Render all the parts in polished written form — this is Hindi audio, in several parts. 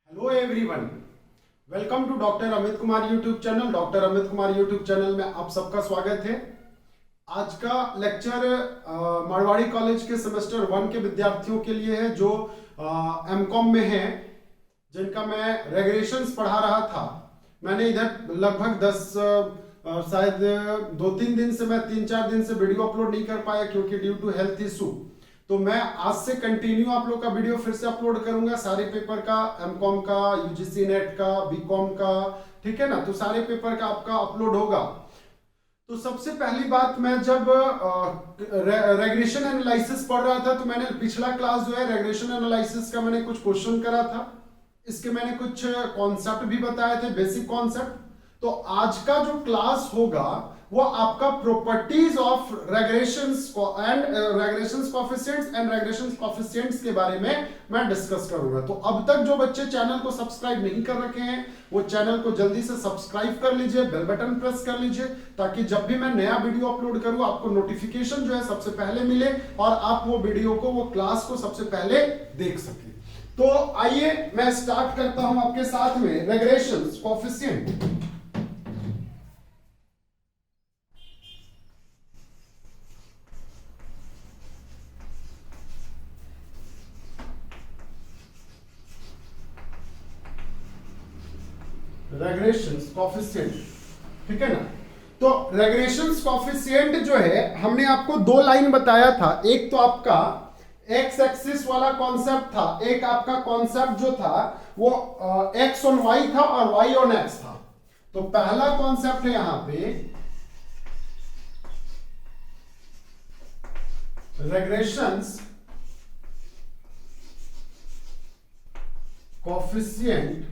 Hello everyone, welcome to doctor Amit Kumar YouTube channel. Doctor Amit Kumar YouTube channel में आप सबका स्वागत है। आज का लेक्चर मारवाड़ी कॉलेज के सेमेस्टर 1 के विद्यार्थियों के लिए है जो एमकॉम में हैं, जिनका मैं रेगुलेशंस पढ़ा रहा था। मैंने इधर लगभग 10 शायद 2-3 दिन से, मैं 3-4 दिन से वीडियो अपलोड नहीं कर पाया क्योंकि ड्यू टू हेल्थ इशू। तो मैं आज से कंटिन्यू आप लोग का वीडियो फिर से अपलोड करूंगा, सारे पेपर का, एमकॉम का, यूजीसी नेट का, बीकॉम का, ठीक है ना। तो सारे पेपर का आपका अपलोड होगा। तो सबसे पहली बात, मैं जब रेग्रेशन एनालिसिस पढ़ रहा था तो मैंने पिछला क्लास जो है रेग्रेशन एनालिसिस का मैंने कुछ क्वेश्चन करा था, इसके मैंने कुछ कॉन्सेप्ट भी बताए थे, बेसिक कॉन्सेप्ट। तो आज का जो क्लास होगा वो आपका properties of regressions and regressions coefficients and regressions coefficients के बारे में मैं डिस्कस करूंगा। तो अब तक जो बच्चे चैनल को सब्सक्राइब नहीं कर रखे हैं वो चैनल को जल्दी से सब्सक्राइब कर लीजिए, बेल बटन प्रेस कर लीजिए, ताकि जब भी मैं नया वीडियो अपलोड करूं आपको नोटिफिकेशन जो है सबसे पहले मिले और आप वो वीडियो को, वो क्लास को सबसे पहले देख सके। तो आइए मैं स्टार्ट करता हूं आपके साथ में रेग्रेशंस कोएफिशिएंट। रेग्रेशंस कोएफिशिएंट, ठीक है ना। तो रेग्रेशंस कोएफिशिएंट जो है हमने आपको 2 लाइन बताया था। एक तो आपका एक्स एक्सिस वाला कॉन्सेप्ट था, एक आपका कॉन्सेप्ट जो था वो एक्स ऑन वाई था और वाई ऑन एक्स था। तो पहला कॉन्सेप्ट है यहां पे रेग्रेशंस coefficient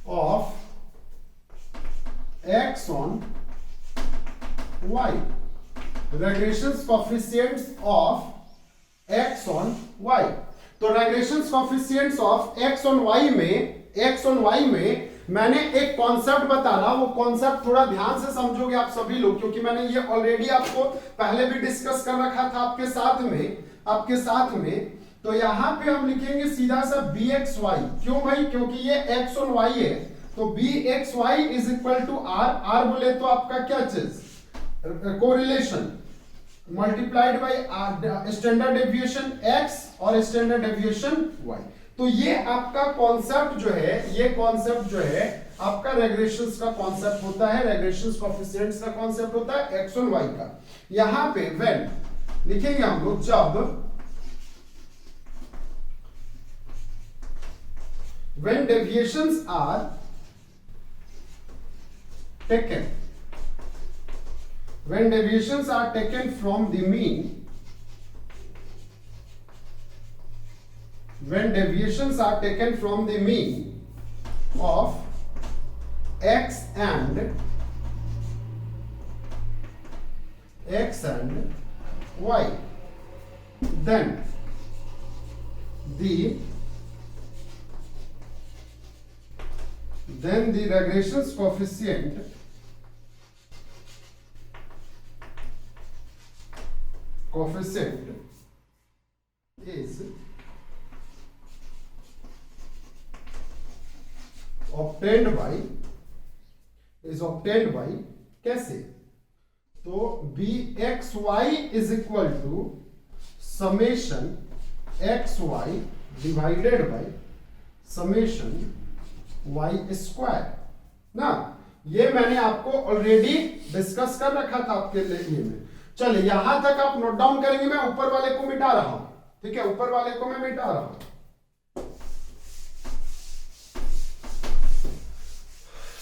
of x on y, regressions coefficients of x on y। तो regressions coefficients of x on y में मैंने एक कॉन्सेप्ट बताना, वो कॉन्सेप्ट थोड़ा ध्यान से समझोगे आप सभी लोग, क्योंकि मैंने ये ऑलरेडी आपको पहले भी डिस्कस कर रखा था आपके साथ में। तो यहां पे हम लिखेंगे सीधा सा bxy। क्यों भाई? क्योंकि ये x और y है, तो bxy is equal to r बोले तो आपका क्या चीज, correlation multiplied by standard deviation x और स्टैंडर्ड डेविएशन y। तो ये आपका कॉन्सेप्ट जो है, आपका रेग्रेशंस का कॉन्सेप्ट होता है, रेग्रेशंस कोएफिशिएंट्स का कॉन्सेप्ट होता है x और y का। यहां पे व्हेन लिखेंगे हम लोग, जब when deviations are taken from the mean, of x and y, then the regressions coefficient is obtained by कैसे? तो bxy is equal to summation xy divided by summation y square ना। ये मैंने आपको ऑलरेडी डिस्कस कर रखा था आपके लिए में। चलिए यहां तक आप नोट डाउन करेंगे, मैं ऊपर वाले को मिटा रहा हूं, ठीक है, ऊपर वाले को मैं मिटा रहा हूं।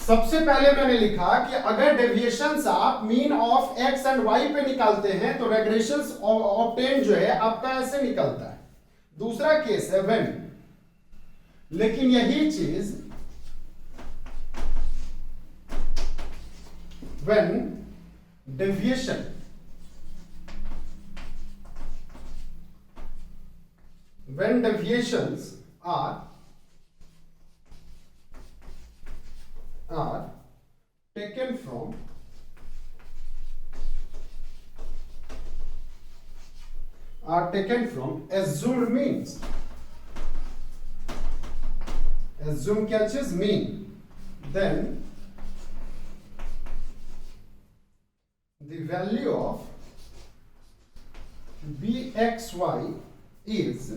सबसे पहले मैंने लिखा कि अगर डेविएशंस आप mean of x and y पे निकालते हैं तो रेग्रेशंस ऑब्टेन जो है आपका ऐसे निकलता है। दूसरा केस है व्हेन, लेकिन यही चीज when deviations are taken from assumed means assume क्या चीज, mean, then the value of bxy is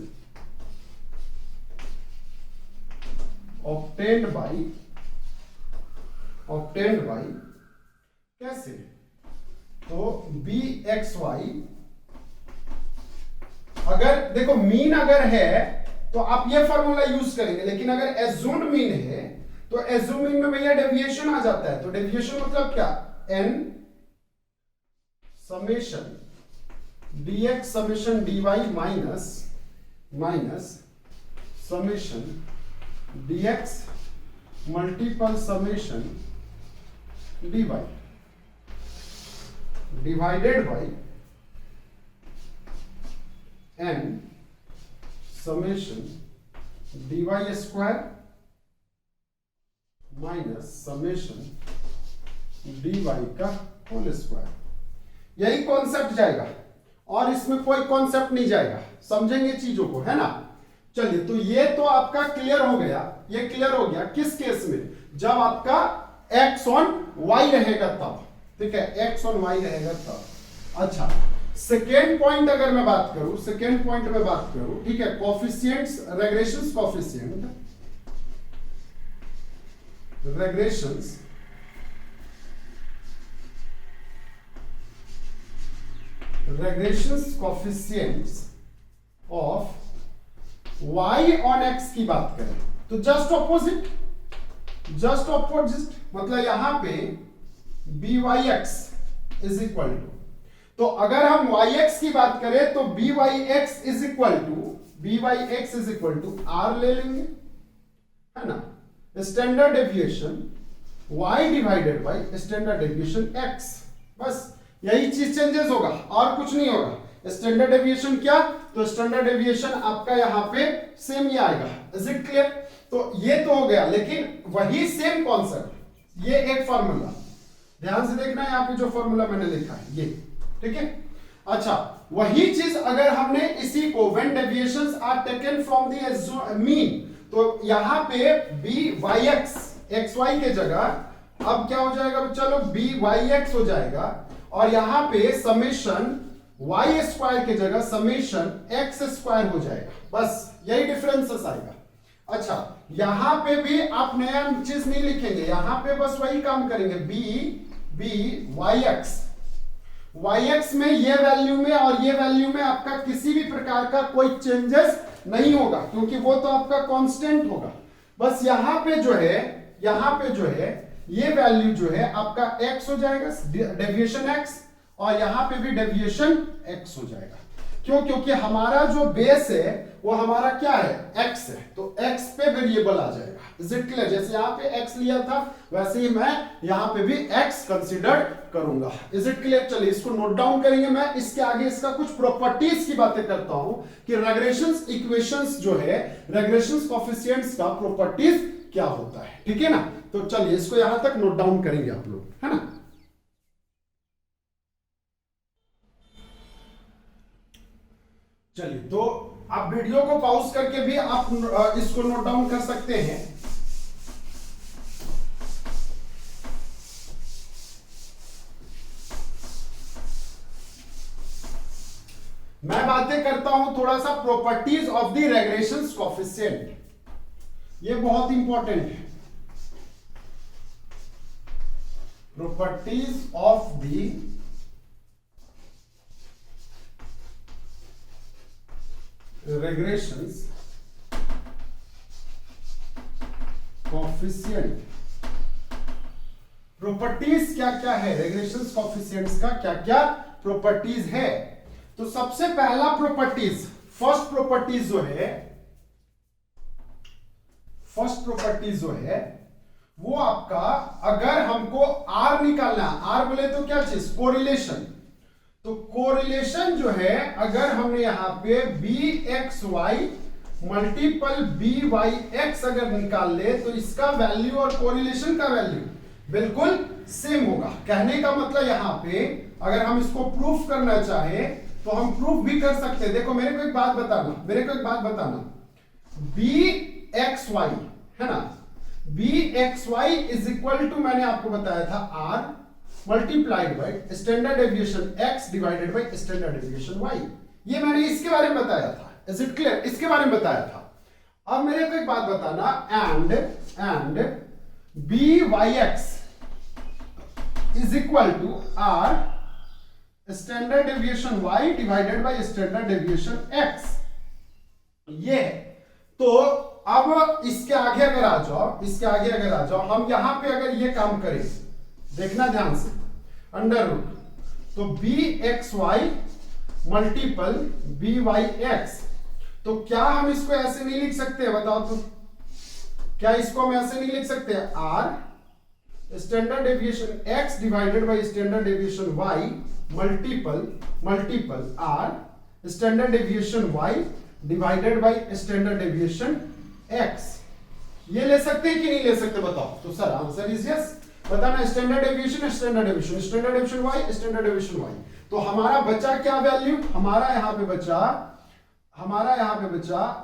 obtained by कैसे, तो bxy अगर देखो मीन अगर है तो आप ये फॉर्मूला यूज करेंगे, लेकिन अगर एज्यूम्ड मीन है तो एज्यूम मीन में भैया डेविएशन आ जाता है। तो डेविएशन मतलब क्या, n summation dx summation dy minus summation dx multiple summation dy divided by n summation dy square minus summation dy का होल स्क्वायर। यही कॉन्सेप्ट जाएगा और इसमें कोई कॉन्सेप्ट नहीं जाएगा, समझेंगे चीजों को, है ना। चलिए, तो ये तो आपका क्लियर हो गया। ये क्लियर हो गया किस केस में, जब आपका x ऑन y रहेगा तब, ठीक है, x ऑन y रहेगा तब। अच्छा, सेकेंड पॉइंट अगर मैं बात करूं, ठीक है, coefficients, regressions coefficient, regressions coefficients of y on x की बात करें तो जस्ट ऑपोजिट मतलब यहां पे byx इज इक्वल टू, तो अगर हम yx की बात करें तो byx is equal to r ले लेंगे, है ना, standard deviation y divided by standard deviation x। बस यही चीज चेंजेस होगा और कुछ नहीं होगा। स्टैंडर्ड डेविएशन क्या, तो स्टैंडर्ड डेविएशन आपका यहां पे सेम ही आएगा। Is it clear? तो ये तो हो गया, लेकिन वही सेम कॉन्सेप्ट, ये एक फॉर्मूला ध्यान से देखना, यहां पे जो फॉर्मूला मैंने लिखा है ये, ठीक है। अच्छा, वही चीज अगर हमने इसी को when deviations are taken from the mean, तो यहां पे byx xy के जगह अब क्या हो जाएगा बच्चा लोग, byx हो जाएगा, और यहां पे समेशन y स्क्वायर के जगह समेशन x स्क्वायर हो जाएगा। बस यही डिफरेंसेस आएगा। अच्छा, यहां पे भी आप नया चीज नहीं लिखेंगे, यहां पे बस वही काम करेंगे, yx में ये वैल्यू में और ये वैल्यू में आपका किसी भी प्रकार का कोई चेंजेस नहीं होगा, क्योंकि वो तो आपका कांस्टेंट होगा। बस यहां पे जो है ये वैल्यू जो है आपका x हो जाएगा, डेविएशन x, और यहां पे भी डेविएशन x हो जाएगा। क्यों? क्योंकि हमारा जो बेस है वो हमारा क्या है, x है, तो x पे वेरिएबल आ जाएगा। Is it clear? जैसे यहां पे x लिया था वैसे ही मैं यहां पे भी x कंसीडर करूंगा। Is it clear? चलिए इसको नोट डाउन करेंगे। मैं इसके आगे इसका कुछ प्रॉपर्टीज की बातें करता हूं कि रेग्रेशंस इक्वेशंस जो है, रेग्रेशंस कोएफिशिएंट्स का प्रॉपर्टीज क्या होता है, ठीक है ना। तो चलिए इसको यहां तक नोट डाउन करेंगे आप लोग, है ना। चलिए, तो आप वीडियो को पॉज करके भी आप इसको नोट डाउन कर सकते हैं। मैं बातें करता हूं थोड़ा सा properties of the regressions coefficient, ये बहुत इंपॉर्टेंट है। Properties of the regressions coefficient. Properties क्या क्या है, रेग्रेशंस कोएफिशिएंट्स का क्या क्या प्रॉपर्टीज है। तो सबसे पहला प्रॉपर्टीज, फर्स्ट प्रॉपर्टीज जो है वो आपका, अगर हमको R निकालना, R बोले तो क्या चीज, कोरिलेशन। तो कोरिलेशन जो है, अगर हमने यहां पे bxy मल्टीपल byx अगर निकाल ले तो इसका वैल्यू और कोरिलेशन का वैल्यू बिल्कुल सेम होगा। कहने का मतलब यहां पे अगर हम इसको प्रूफ करना चाहे तो हम प्रूफ भी कर सकते हैं। देखो मेरे को एक बात बताना, bxy है ना, b x y is equal to मैंने आपको बताया था r multiplied by standard deviation x divided by standard deviation y. ये मैंने इसके बारे में बताया था, इज इट क्लियर, इसके बारे में बताया था। अब मेरे को एक बात बताना, and b y x is equal to r standard deviation y divided by standard deviation x, ये है। तो अब इसके आगे अगर आ जाओ, इसके आगे अगर आ जाओ, हम यहां पे अगर ये काम करें, देखना ध्यान से, अंडर रूट, तो b x y multiple b y x, तो क्या हम इसको ऐसे नहीं लिख सकते, बताओ तो, क्या इसको हम ऐसे नहीं लिख सकते, r standard deviation x divided by standard deviation y multiple r standard deviation y divided by standard deviation x, ये ले सकते हैं कि नहीं ले सकते, बताओ तो सर, आंसर इज यस। बताना, standard deviation standard deviation, standard deviation y standard deviation y, तो हमारा बचा क्या वैल्यू, हमारा यहां पे बचा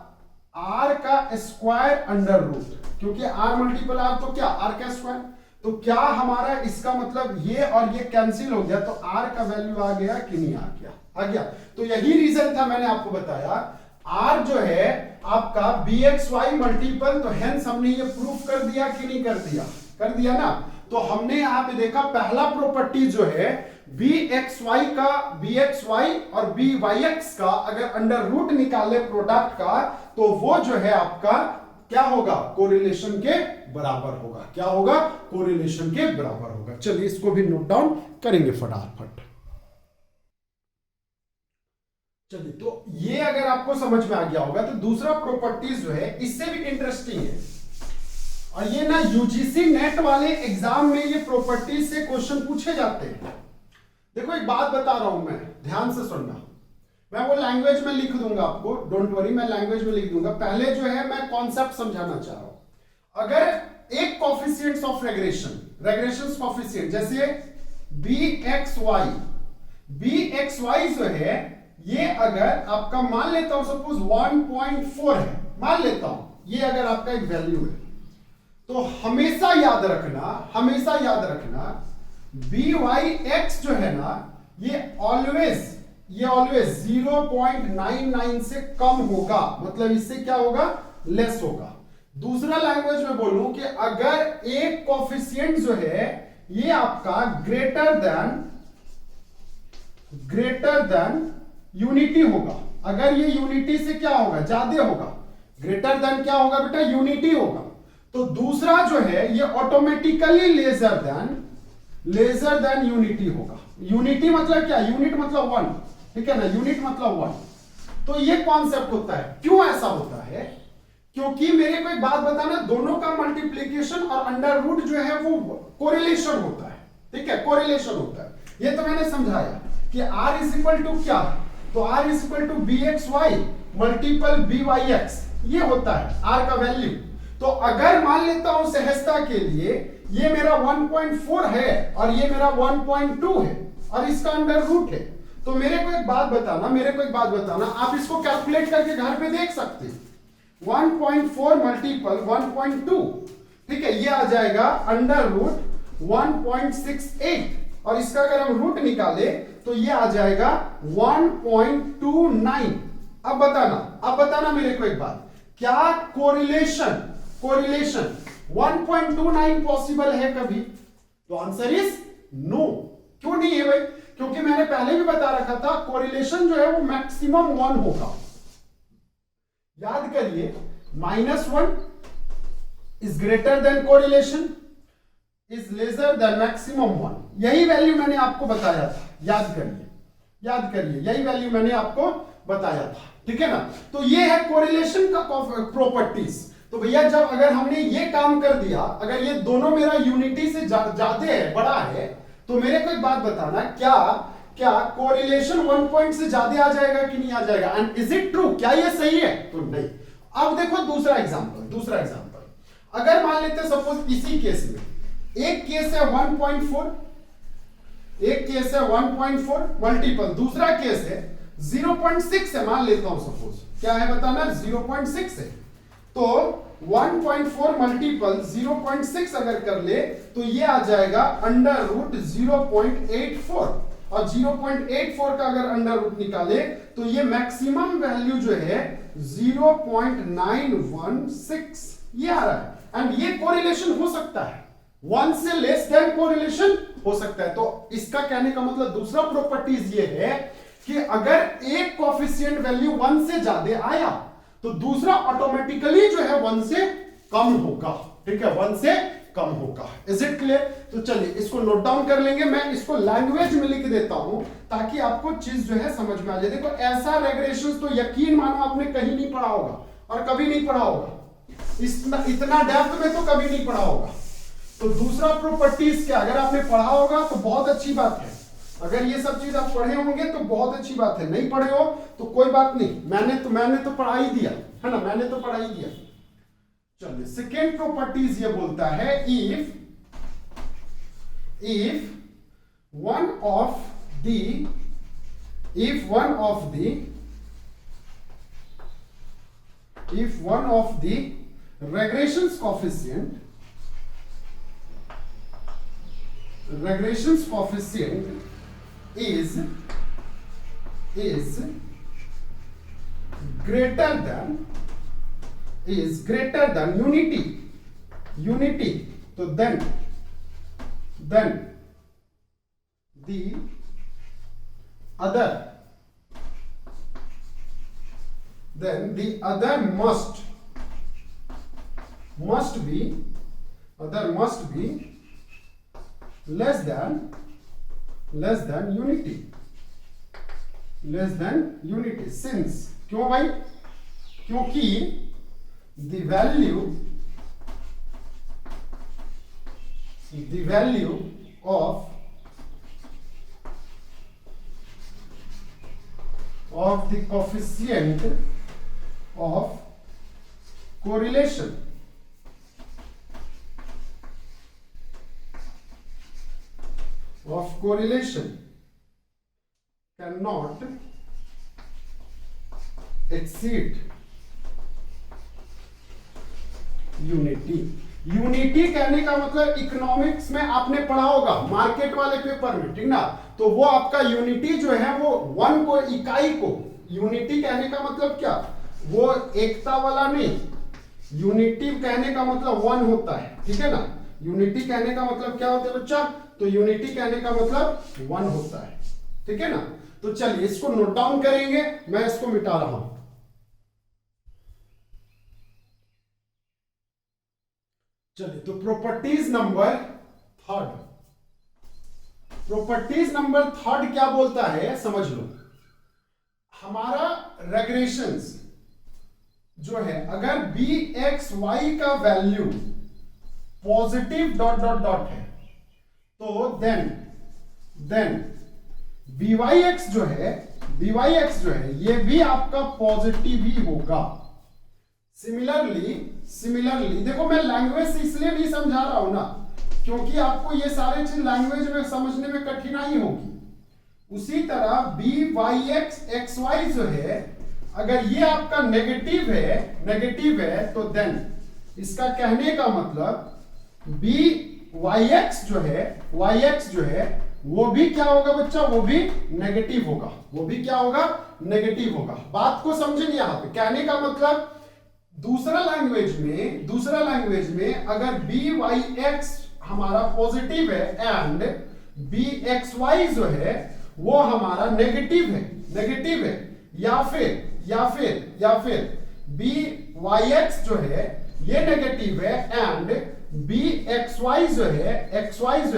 r का स्क्वायर अंडर रूट, क्योंकि r मल्टीपल r तो क्या r का स्क्वायर, तो क्या हमारा इसका मतलब ये और ये कैंसिल हो गया, तो r का वैल्यू आ गया कि नहीं आ गया, आ गया। तो यही रीजन था, मैंने आपको बताया r जो है आपका bxy मल्टीपल, तो हेंस हमने ये प्रूफ कर दिया कि नहीं कर दिया, कर दिया ना। तो हमने यहां पे देखा पहला प्रॉपर्टी जो है bxy का, bxy और byx का अगर अंडर रूट निकाले प्रोडक्ट का, तो वो जो है आपका क्या होगा, कोरिलेशन के बराबर होगा, क्या होगा, कोरिलेशन के बराबर होगा। चलिए इसको भी नोट डाउन करेंगे फटाफट। चलिए, तो ये अगर आपको समझ में आ गया होगा, तो दूसरा प्रॉपर्टीज जो है इससे भी इंटरेस्टिंग है, और ये ना यूजीसी नेट वाले एग्जाम में ये प्रॉपर्टीज से क्वेश्चन पूछे जाते हैं। देखो एक बात बता रहा हूं मैं, ध्यान से सुनना, मैं वो लैंग्वेज में लिख दूंगा आपको, डोंट वरी, मैं लैंग्वेज में लिख दूंगा। पहले जो है मैं कॉन्सेप्ट समझाना चाह रहा हूं। अगर एक कोफिशिएंट्स ऑफ रेग्रेशन कोफिशिएंट, जैसे बी एक्स वाई जो है, ये अगर आपका मान लेता हूं सपोज 1.4 है, मान लेता हूं ये अगर आपका एक वैल्यू है, तो हमेशा याद रखना बी वाई एक्स जो है ना, ये ऑलवेज 0.99 से कम होगा, मतलब इससे क्या होगा, लेस होगा। दूसरा लैंग्वेज में बोलूं कि अगर एक कोफिशिएंट जो है ये आपका ग्रेटर देन यूनिटी होगा, अगर ये यूनिटी से क्या होगा, ज्यादा होगा, ग्रेटर देन क्या होगा बेटा, यूनिटी होगा, तो दूसरा जो है ये ऑटोमेटिकली लेजर देन यूनिटी होगा। यूनिटी मतलब क्या, यूनिट मतलब 1, ठीक है ना, यूनिट मतलब 1। तो ये कॉन्सेप्ट होता है। क्यों ऐसा होता है, क्योंकि मेरे को एक बात बताना, दोनों का मल्टीप्लीकेशन और अंडर रूट जो है वो कोरिलेशन होता है, ठीक है, कोरिलेशन होता है। ये तो मैंने समझाया कि r इज इक्वल टू क्या, तो r is equal to b x y multiple b y x, ये होता है r का वैल्यू। तो अगर मान लेता हूं सहजता के लिए ये मेरा 1.4 है और ये मेरा 1.2 है और इसका अंडर रूट है, तो मेरे को एक बात बताना, आप इसको कैलकुलेट करके घर पे देख सकते हैं। 1.4 मल्टीपल 1.2, ठीक है, ये आ जाएगा अंडर रूट 1.68, और इसका अगर हम रूट निकाले तो ये आ जाएगा 1.29। अब बताना मेरे को एक बात, क्या कोरिलेशन 1.29 पॉसिबल है कभी, तो आंसर इज नो। क्यों नहीं है भाई, क्योंकि मैंने पहले भी बता रखा था कोरिलेशन जो है वो मैक्सिमम 1 होगा। याद करिए, -1 is greater then correlation is lesser than maximum 1, यही वैल्यू मैंने आपको बताया था, याद करिए, यही वैल्यू मैंने आपको बताया था, ठीक है ना। तो ये है कोरिलेशन का प्रॉपर्टीज। तो भैया जब अगर हमने ये काम कर दिया, अगर ये दोनों मेरा यूनिटी से ज्यादा है, बड़ा है, तो मेरे को एक बात बताना, क्या कोरिलेशन 1 पॉइंट से ज्यादा आ जाएगा कि नहीं आ जाएगा, एंड इज इट ट्रू, क्या ये सही है, तो नहीं। अब देखो दूसरा एग्जांपल, अगर मान लेते सपोज इसी केस में एक केस है 1.4, एक केस है 1.4 मल्टीपल, दूसरा केस है 0.6 है, मान लेता हूं सपोज, क्या है बताना, 0.6 है। तो 1.4 मल्टीपल 0.6 अगर कर ले तो ये आ जाएगा अंडर रूट 0.84, और 0.84 का अगर अंडर रूट निकाले तो ये मैक्सिमम वैल्यू जो है 0.916 ये आ रहा है। एंड ये कोरिलेशन हो सकता है, 1 से लेस देन कोरिलेशन हो सकता है। तो इसका कहने का मतलब दूसरा प्रॉपर्टीज ये है कि अगर एक कोएफिशिएंट वैल्यू 1 से ज्यादा आया तो दूसरा ऑटोमेटिकली जो है 1 से कम होगा। ठीक है, 1 से कम होगा। Is it clear? तो चलिए इसको नोट डाउन कर लेंगे, मैं इसको लैंग्वेज में लिख देता हूं ताकि आपको चीज जो है समझ में आ जाए। देखो ऐसा रेग्रेशन तो यकीन मानो आपने कहीं नहीं पढ़ा होगा और कभी नहीं पढ़ा होगा, इतना डेप्थ में तो कभी नहीं पढ़ा होगा। तो दूसरा प्रॉपर्टीज क्या, अगर आपने पढ़ा होगा तो बहुत अच्छी बात है, अगर ये सब चीज आप पढ़े होंगे तो बहुत अच्छी बात है, नहीं पढ़े हो तो कोई बात नहीं, मैंने तो पढ़ा ही दिया है ना, मैंने तो पढ़ा ही दिया। चलिए सेकेंड प्रॉपर्टीज ये बोलता है if one of the regressions coefficient is greater than unity, तो then the other must be less than unity since, क्यों भाई? क्योंकि the value of the coefficient of correlation cannot exceed unity कहने का मतलब इकोनॉमिक्स में आपने पढ़ा होगा, मार्केट वाले पेपर में, ठीक ना? तो वो आपका यूनिटी जो है वो 1 को, इकाई को, यूनिटी कहने का मतलब क्या, वो एकता वाला नहीं, यूनिटी कहने का मतलब 1 होता है, ठीक है ना? यूनिटी कहने का मतलब क्या होता है बच्चा? तो यूनिटी कहने का मतलब 1 होता है, ठीक है ना? तो चलिए इसको नोट डाउन करेंगे, मैं इसको मिटा रहा हूं। चलिए तो प्रॉपर्टीज नंबर थर्ड क्या बोलता है समझ लो। हमारा रेग्रेशंस जो है, अगर bxy का value positive dot dot dot है तो देन byx जो है ये भी आपका पॉजिटिव ही होगा। सिमिलरली देखो मैं लैंग्वेज से इसलिए भी समझा रहा हूं ना क्योंकि आपको ये सारे चीज लैंग्वेज में समझने में कठिनाई होगी। उसी तरह byx xy जो है, अगर ये आपका नेगेटिव है तो देन इसका कहने का मतलब byx जो है वो भी क्या होगा बच्चा, वो भी नेगेटिव होगा। बात को समझेंगे यहां पे, कहने का मतलब दूसरा लैंग्वेज में अगर byx हमारा पॉजिटिव है एंड bxy जो है वो हमारा नेगेटिव है, या फिर byx जो है ये नेगेटिव है एंड bxy जो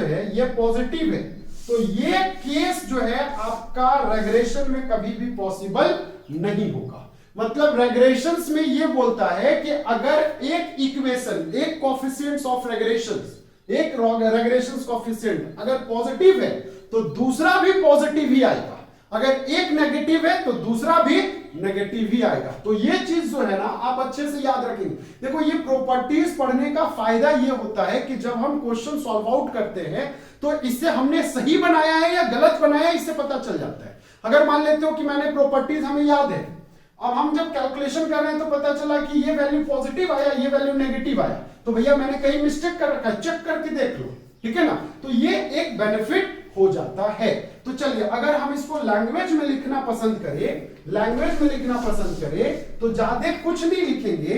है ये पॉजिटिव है, तो ये केस जो है आपका रेग्रेशन में कभी भी पॉसिबल नहीं होगा। मतलब रेग्रेशंस में ये बोलता है कि अगर एक इक्वेशन, एक कोएफिशिएंट्स ऑफ रेग्रेशंस, एक रेग्रेशंस कोएफिशिएंट अगर पॉजिटिव है तो दूसरा भी पॉजिटिव ही आएगा, अगर एक नेगेटिव है तो दूसरा भी नेगेटिव ही आएगा। तो ये चीज जो है ना आप अच्छे से याद रखेंगे। देखो ये प्रॉपर्टीज पढ़ने का फायदा ये होता है कि जब हम क्वेश्चन सॉल्व आउट करते हैं तो इससे हमने सही बनाया है या गलत बनाया है इससे पता चल जाता है। अगर मान लेते हो कि मैंने प्रॉपर्टीज, हमें याद है अब हम जब कैलकुलेशन कर रहे हैं तो पता चला कि ये वैल्यू पॉजिटिव आया, ये वैल्यू नेगेटिव आया, तो भैया मैंने कहीं मिस्टेक कर रखा है, चेक करके देख लो, ठीक है ना। तो ये एक बेनिफिट हो जाता है। तो चलिए अगर हम इसको लैंग्वेज में लिखना पसंद करें, लैंग्वेज में लिखना पसंद करें तो ज्यादा कुछ नहीं लिखेंगे,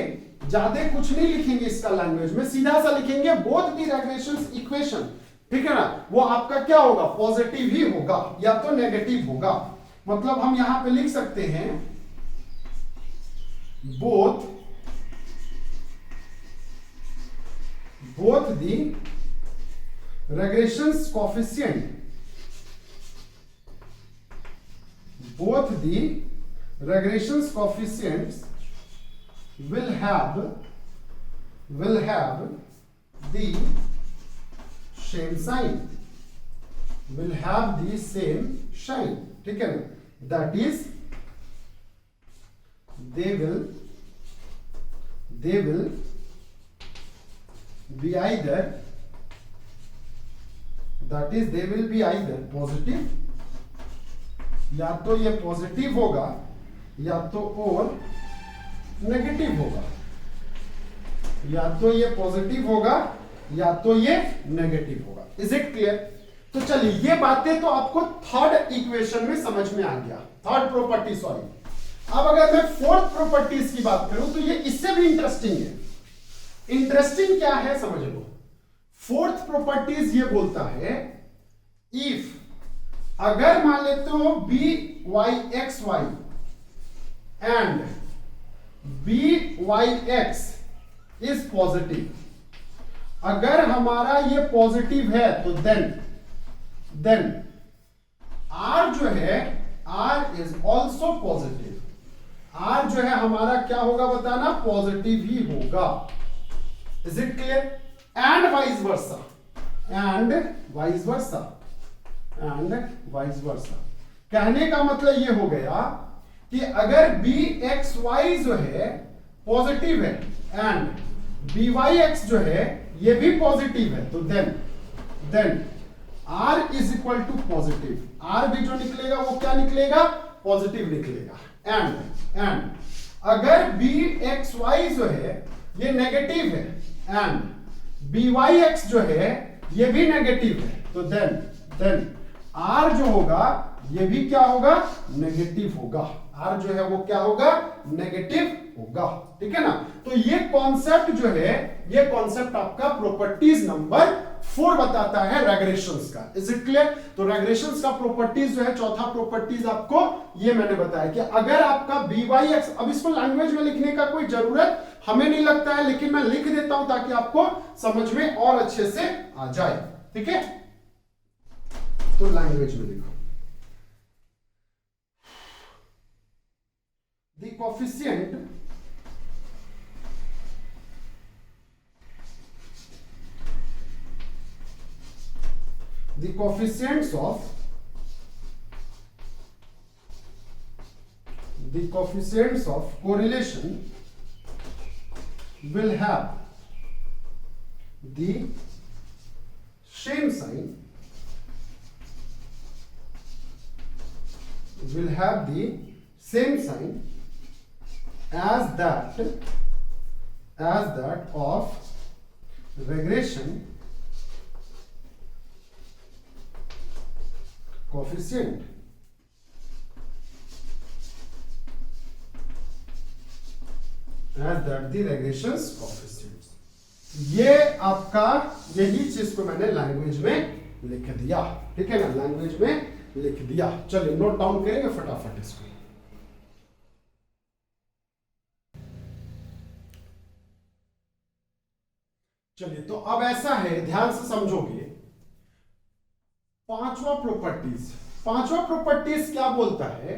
ज्यादा कुछ नहीं लिखेंगे इसका लैंग्वेज में, सीधा सा लिखेंगे बोथ द रेग्रेशंस इक्वेशन, ठीक है ना। वो आपका क्या होगा, पॉजिटिव ही होगा या तो नेगेटिव होगा। मतलब हम यहां पे लिख सकते हैं both the regressions coefficient, both the regressions coefficients will have the same sign, will have the same sign, ठीक है ना। that is they will be either, that is they will be either positive, या तो ये पॉजिटिव होगा या तो और नेगेटिव होगा, या तो ये पॉजिटिव होगा या तो ये नेगेटिव होगा। Is it clear? तो चलिए ये बातें तो आपको थर्ड इक्वेशन में समझ में आ गया, थर्ड प्रॉपर्टी सॉरी। अब अगर मैं फोर्थ प्रॉपर्टीज की बात करूं तो ये इससे भी इंटरेस्टिंग है। इंटरेस्टिंग क्या है समझ लो। फोर्थ प्रॉपर्टीज ये बोलता है इफ, अगर मान लेते हो b y x y and b y x is positive, अगर हमारा ये पॉजिटिव है तो देन आर जो है, r is also positive, r जो है हमारा क्या होगा बताना, पॉजिटिव ही होगा। Is it clear? and vice versa, and vice versa, and vice versa। कहने का मतलब ये हो गया कि अगर बी एक्स वाई जो है पॉजिटिव है एंड बी वाई एक्स जो है ये भी पॉजिटिव है, तो then r is equal to positive, r भी जो निकलेगा वो क्या निकलेगा, पॉजिटिव निकलेगा। एंड अगर बी एक्स वाई जो है ये नेगेटिव है एंड बी वाई एक्स जो है ये भी नेगेटिव है, तो देन आर जो होगा ये भी क्या होगा, नेगेटिव होगा। आर जो है वो क्या होगा, नेगेटिव होगा, ठीक है ना। तो ये कॉन्सेप्ट जो है, ये कॉन्सेप्ट आपका प्रॉपर्टीज नंबर 4 बताता है रेग्रेशंस का। Is it clear? तो रेग्रेशंस का प्रॉपर्टीज जो है, चौथा प्रॉपर्टीज आपको ये मैंने बताया कि अगर आपका बी वाई एक्स, अब इसको लैंग्वेज में लिखने का कोई जरूरत हमें नहीं लगता है, लेकिन मैं लिख देता हूं ताकि आपको समझ में और अच्छे से आ जाए, ठीक है। तो लैंग्वेज में लिखो, the coefficients of correlation will have the same sign, as that of regression coefficient, as that the regressions coefficients। ये आपका यही चीज को मैंने लैंग्वेज में लिख दिया, ठीक है ना, लैंग्वेज में लिख दिया। चलिए नोट डाउन करेंगे फटाफट इसको। चलिए तो अब ऐसा है, ध्यान से समझोगे। पांचवा प्रॉपर्टीज क्या बोलता है,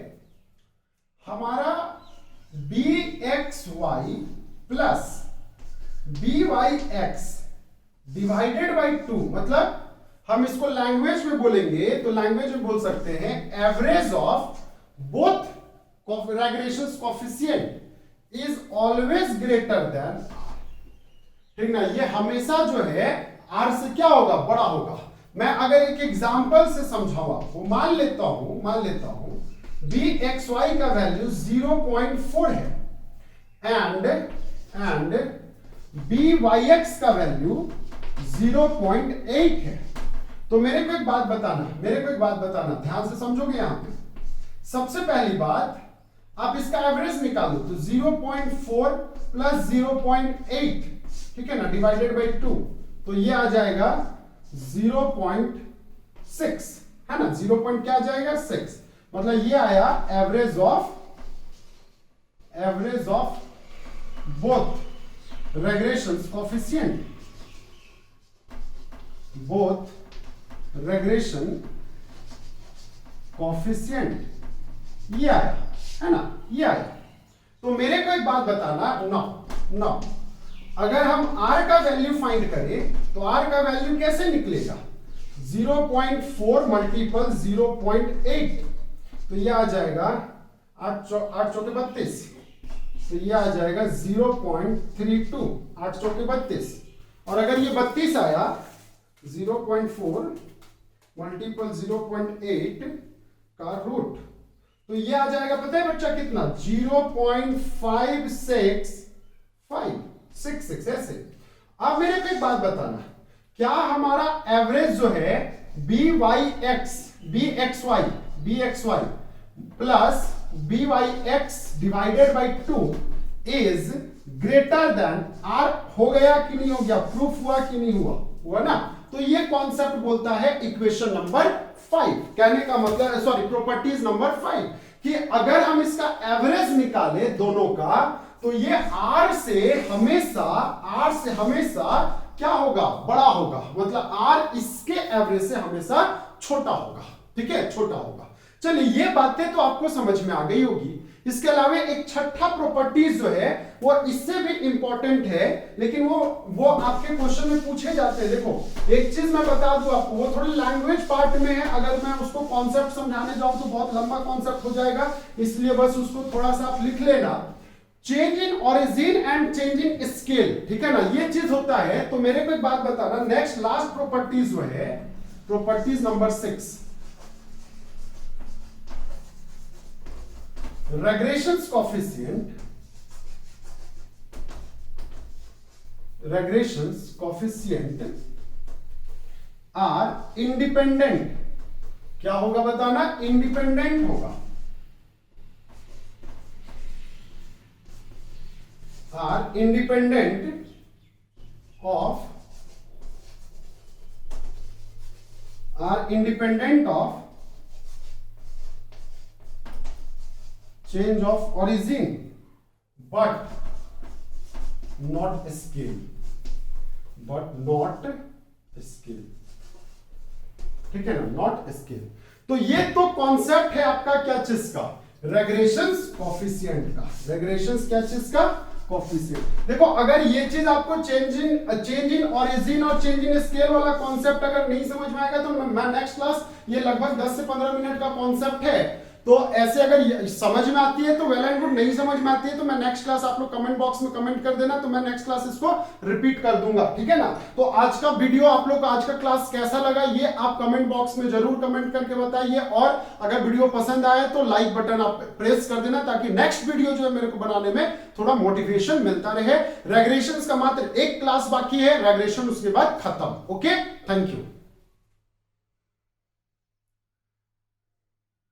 हमारा b x y plus b y x divided by 2, मतलब हम इसको लैंग्वेज में बोलेंगे तो लैंग्वेज में बोल सकते हैं average of both regressions coefficient is always greater than, ठीक ना। ये हमेशा जो है आर से क्या होगा, बड़ा होगा। मैं अगर एक एग्जांपल से समझाऊं आपको, मान लेता हूं बी एक्स वाई का वैल्यू 0.4 है एंड बी वाई एक्स का वैल्यू 0.8 है। तो मेरे को एक बात बताना, ध्यान से समझोगे यहां पे। सबसे पहली बात, आप इसका एवरेज निकालो तो 0.4 प्लस 0.8, ठीक है ना, डिवाइडेड बाई 2, तो ये आ जाएगा 0.6, है ना। 0 पॉइंट क्या आ जाएगा 6, मतलब ये आया average of both regressions coefficient, both regression coefficient, ये आया, है ना, ये आया। तो मेरे को एक बात बताना, नो अगर हम r का वैल्यू फाइंड करें तो r का वैल्यू कैसे निकलेगा, 0.4 मल्टीपल 0.8, तो ये आ जाएगा 8 चौके 32, तो ये आ जाएगा 0.32, 8 चौके 32, और अगर ये 32 आया 0.4 मल्टीपल 0.8 का रूट, तो ये आ जाएगा, पता है बच्चा कितना, 0.56566 ऐसे। अब मेरे को एक बात बताना, क्या हमारा एवरेज जो है b x y plus b y x divided by 2 is greater than r हो गया कि नहीं हो गया, प्रूफ हुआ कि नहीं हुआ ना। तो ये कॉन्सेप्ट बोलता है इक्वेशन नंबर 5, कहने का मतलब प्रॉपर्टीज नंबर 5, कि अगर हम इसका एवरेज निकाले दोनों का, तो ये R से हमेशा क्या होगा, बड़ा होगा, मतलब R इसके एवरेज से हमेशा छोटा होगा, ठीक है, छोटा होगा। चलिए, ये बातें तो आपको समझ में आ गई होगी। इसके अलावा एक छठा प्रॉपर्टीज जो है वो इससे भी इंपॉर्टेंट है, लेकिन वो आपके क्वेश्चन में पूछे जाते हैं। देखो, एक चीज मैं बता दूं आपको, वो थोड़ी लैंग्वेज पार्ट में है, अगर मैं उसको कॉन्सेप्ट समझाने जाऊं तो बहुत लंबा कॉन्सेप्ट हो जाएगा, इसलिए बस उसको थोड़ा सा आप लिख लेना। Change in origin and change in scale, ठीक है ना, ये चीज होता है। तो मेरे को एक बात बताना, नेक्स्ट लास्ट प्रॉपर्टीज जो है, properties number 6, regressions coefficient are independent, क्या होगा बताना, इंडिपेंडेंट होगा, are independent of change of origin but not scale, ठीक है ना, नॉट स्केल। तो ये तो कॉन्सेप्ट है आपका क्या चीज का, रेग्रेशंस कोफिशिएंट का, रेग्रेशंस क्या चीज का, कोफिशिएंट। देखो, अगर ये चीज आपको चेंज इन ओरिजिन और चेंज इन स्केल वाला कॉन्सेप्ट अगर नहीं समझ में आएगा, तो मैं नेक्स्ट क्लास, ये लगभग 10 से 15 मिनट का कॉन्सेप्ट है, तो ऐसे अगर समझ में आती है तो वेल एंड गुड, नहीं समझ में आती है तो मैं नेक्स्ट क्लास, आप लोग कमेंट बॉक्स में कमेंट कर देना, तो मैं नेक्स्ट क्लास इसको रिपीट कर दूंगा, ठीक है ना। तो आज का वीडियो, आप लोग का आज का क्लास कैसा लगा, ये आप कमेंट बॉक्स में जरूर कमेंट करके बताइए, और अगर वीडियो पसंद आए तो लाइक बटन आप प्रेस कर देना, ताकि नेक्स्ट वीडियो जो है मेरे को बनाने में थोड़ा मोटिवेशन मिलता रहे। रेग्रेशंस का मात्र एक क्लास बाकी है, रेग्रेशन उसके बाद खत्म। Okay, thank you.